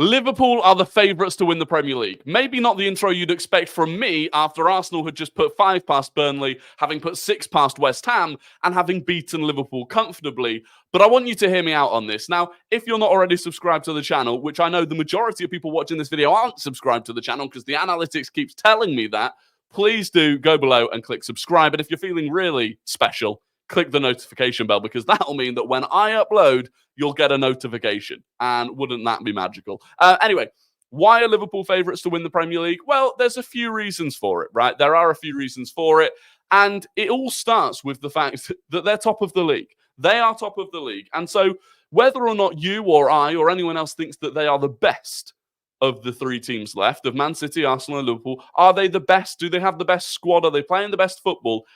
Liverpool are the favourites to win the Premier League. Maybe not the intro you'd expect from me after Arsenal had just put 5 past Burnley, having put 6 past West Ham, and having beaten Liverpool comfortably. But I want you to hear me out on this. Now, if you're not already subscribed to the channel, which I know the majority of people watching this video aren't subscribed to the channel because the analytics keeps telling me that, please do go below and click subscribe. And if you're feeling really special, click the notification bell, because that'll mean that when I upload, you'll get a notification. And wouldn't that be magical? Anyway, why are Liverpool favourites to win the Premier League? Well, there's a few reasons for it, right? There are a few reasons for it. And it all starts with the fact that they're top of the league. They are top of the league. And so whether or not you or I or anyone else thinks that they are the best of the 3 teams left, of Man City, Arsenal and Liverpool, are they the best? Do they have the best squad? Are they playing the best football?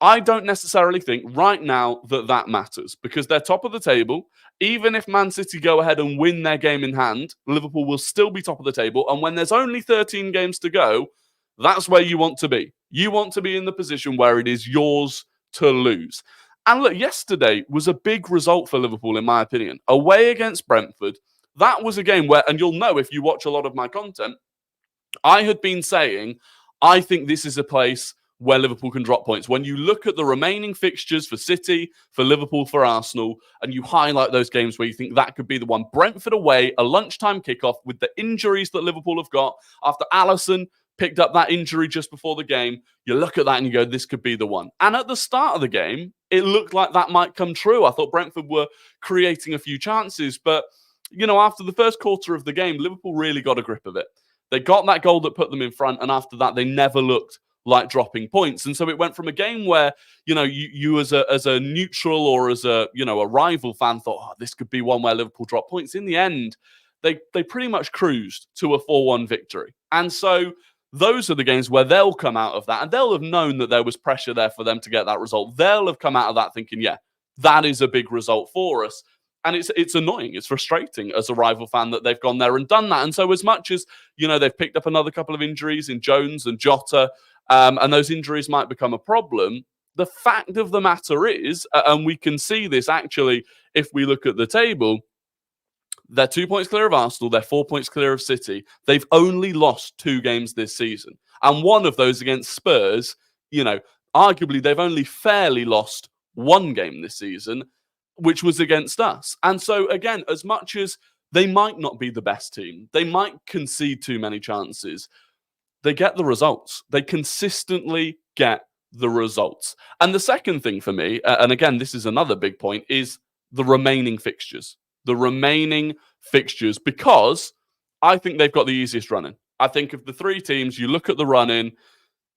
I don't necessarily think right now that that matters, because they're top of the table. Even if Man City go ahead and win their game in hand, Liverpool will still be top of the table. And when there's only 13 games to go, that's where you want to be. You want to be in the position where it is yours to lose. And look, yesterday was a big result for Liverpool, in my opinion. Away against Brentford, that was a game where, and you'll know if you watch a lot of my content, I had been saying, I think this is a place where Liverpool can drop points. When you look at the remaining fixtures for City, for Liverpool, for Arsenal, and you highlight those games where you think that could be the one. Brentford away, a lunchtime kickoff with the injuries that Liverpool have got after Alisson picked up that injury just before the game. You look at that and you go, this could be the one. And at the start of the game, it looked like that might come true. I thought Brentford were creating a few chances, but you know, after the first quarter of the game, Liverpool really got a grip of it. They got that goal that put them in front, and after that, they never looked like dropping points. And so it went from a game where, you know, you as a neutral or as a, you know, a rival fan thought, oh, this could be one where Liverpool drop points. In the end, they pretty much cruised to a 4-1 victory. And so those are the games where they'll come out of that, and they'll have known that there was pressure there for them to get that result. They'll have come out of that thinking, yeah, that is a big result for us. And it's annoying, it's frustrating as a rival fan that they've gone there and done that. And so as much as, you know, they've picked up another couple of injuries in Jones and Jota, and those injuries might become a problem, the fact of the matter is, and we can see this actually if we look at the table, they're 2 points clear of Arsenal, they're 4 points clear of City. They've only lost 2 games this season. And one of those against Spurs, you know, arguably they've only fairly lost 1 game this season, which was against us. And so, again, as much as they might not be the best team, they might concede too many chances, they get the results. They consistently get the results. And the second thing for me, and again, this is another big point, is the remaining fixtures. The remaining fixtures, because I think they've got the easiest run-in. I think of the 3 teams, you look at the run-in,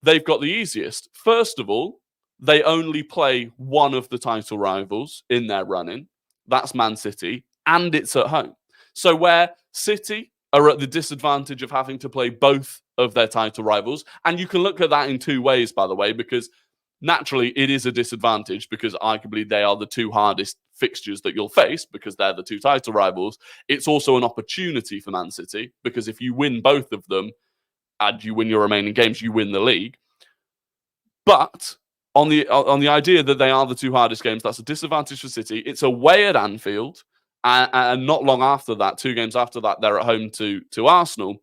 they've got the easiest. First of all, they only play one of the title rivals in their run-in. That's Man City, and it's at home. So where City are at the disadvantage of having to play both of their title rivals, and you can look at that in 2 ways, by the way, because naturally it is a disadvantage because arguably they are the 2 hardest fixtures that you'll face because they're the 2 title rivals. It's also an opportunity for Man City because if you win both of them and you win your remaining games, you win the league. But on the idea that they are the 2 hardest games, that's a disadvantage for City. It's away at Anfield, and not long after that, 2 games after that, they're at home to Arsenal.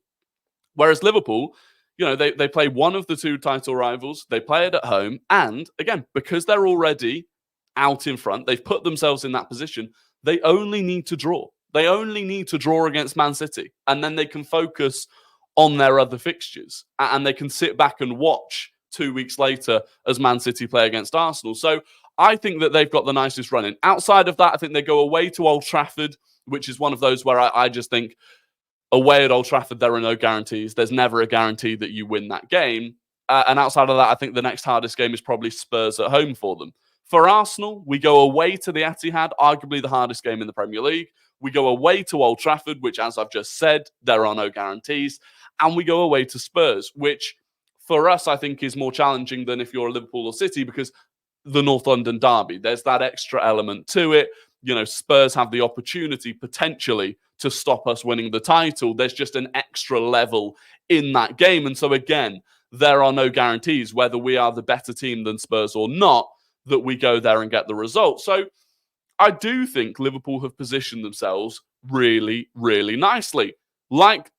Whereas Liverpool, you know, they play one of the 2 title rivals, they play it at home, and again, because they're already out in front, they've put themselves in that position, they only need to draw. They only need to draw against Man City, and then they can focus on their other fixtures, and they can sit back and watch 2 weeks later as Man City play against Arsenal. So I think that they've got the nicest run-in. Outside of that, I think they go away to Old Trafford, which is one of those where I just think away at Old Trafford, there are no guarantees. There's never a guarantee that you win that game. And outside of that, I think the next hardest game is probably Spurs at home for them. For Arsenal, we go away to the Etihad, arguably the hardest game in the Premier League. We go away to Old Trafford, which, as I've just said, there are no guarantees. And we go away to Spurs, which for us, I think, is more challenging than if you're Liverpool or City because the North London derby, there's that extra element to it. You know, Spurs have the opportunity potentially to stop us winning the title. There's just an extra level in that game. And so again, there are no guarantees whether we are the better team than Spurs or not, that we go there and get the result. So I do think Liverpool have positioned themselves really, really nicely. like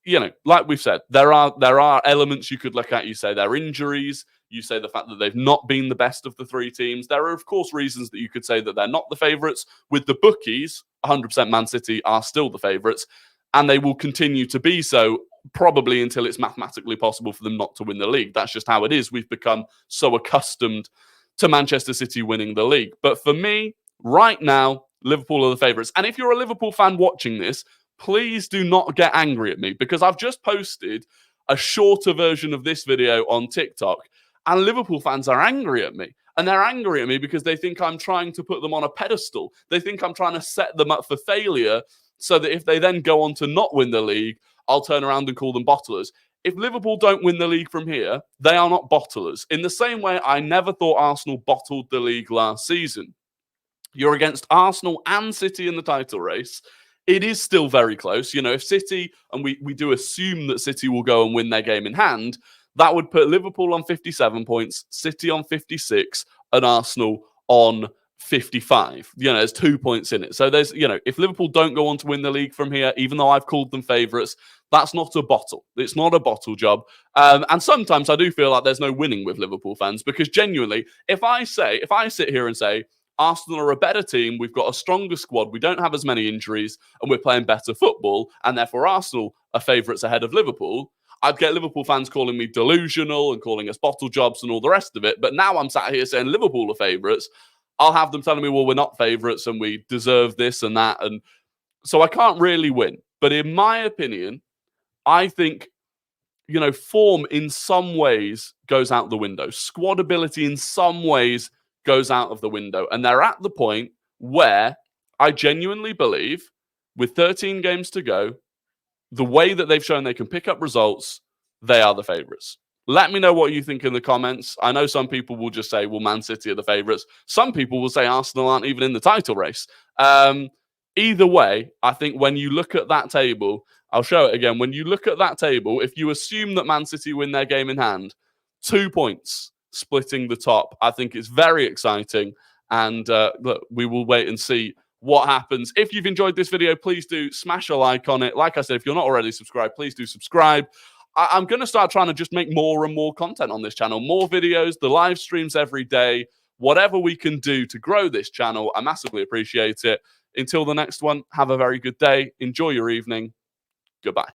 we've said, there are elements you could look at. You say their injuries, you say the fact that they've not been the best of the three teams. There are, of course, reasons that you could say that they're not the favourites. With the bookies, 100% Man City are still the favourites, and they will continue to be so probably until it's mathematically possible for them not to win the league. That's just how it is. We've become so accustomed to Manchester City winning the league. But for me, right now, Liverpool are the favourites. And if you're a Liverpool fan watching this, please do not get angry at me, because I've just posted a shorter version of this video on TikTok, and Liverpool fans are angry at me. And they're angry at me because they think I'm trying to put them on a pedestal. They think I'm trying to set them up for failure so that if they then go on to not win the league, I'll turn around and call them bottlers. If Liverpool don't win the league from here, they are not bottlers. In the same way, I never thought Arsenal bottled the league last season. You're against Arsenal and City in the title race. It is still very close. If City, and we do assume that City will go and win their game in hand, that would put Liverpool on 57 points, City on 56, and Arsenal on 55. There's 2 points in it. So there's, if Liverpool don't go on to win the league from here, even though I've called them favourites, that's not a bottle. It's not a bottle job. And sometimes I do feel like there's no winning with Liverpool fans, because genuinely, if I sit here and say, Arsenal are a better team, we've got a stronger squad, we don't have as many injuries, and we're playing better football, and therefore Arsenal are favourites ahead of Liverpool, I'd get Liverpool fans calling me delusional and calling us bottle jobs and all the rest of it. But now I'm sat here saying Liverpool are favourites. I'll have them telling me, well, we're not favourites and we deserve this and that. And so I can't really win. But in my opinion, I think, form in some ways goes out the window. Squad ability in some ways goes out of the window. And they're at the point where I genuinely believe, with 13 games to go, the way that they've shown they can pick up results, they are the favourites. Let me know what you think in the comments. I know some people will just say, well, Man City are the favourites. Some people will say Arsenal aren't even in the title race. Either way, I think when you look at that table, I'll show it again. When you look at that table, if you assume that Man City win their game in hand, 2 points splitting the top, I think it's very exciting. And look, we will wait and see what happens. If you've enjoyed this video, please do smash a like on it. Like I said, if you're not already subscribed, please do subscribe. I'm going to start trying to just make more and more content on this channel, more videos, the live streams every day, whatever we can do to grow this channel. I massively appreciate it. Until the next one, have a very good day. Enjoy your evening. Goodbye.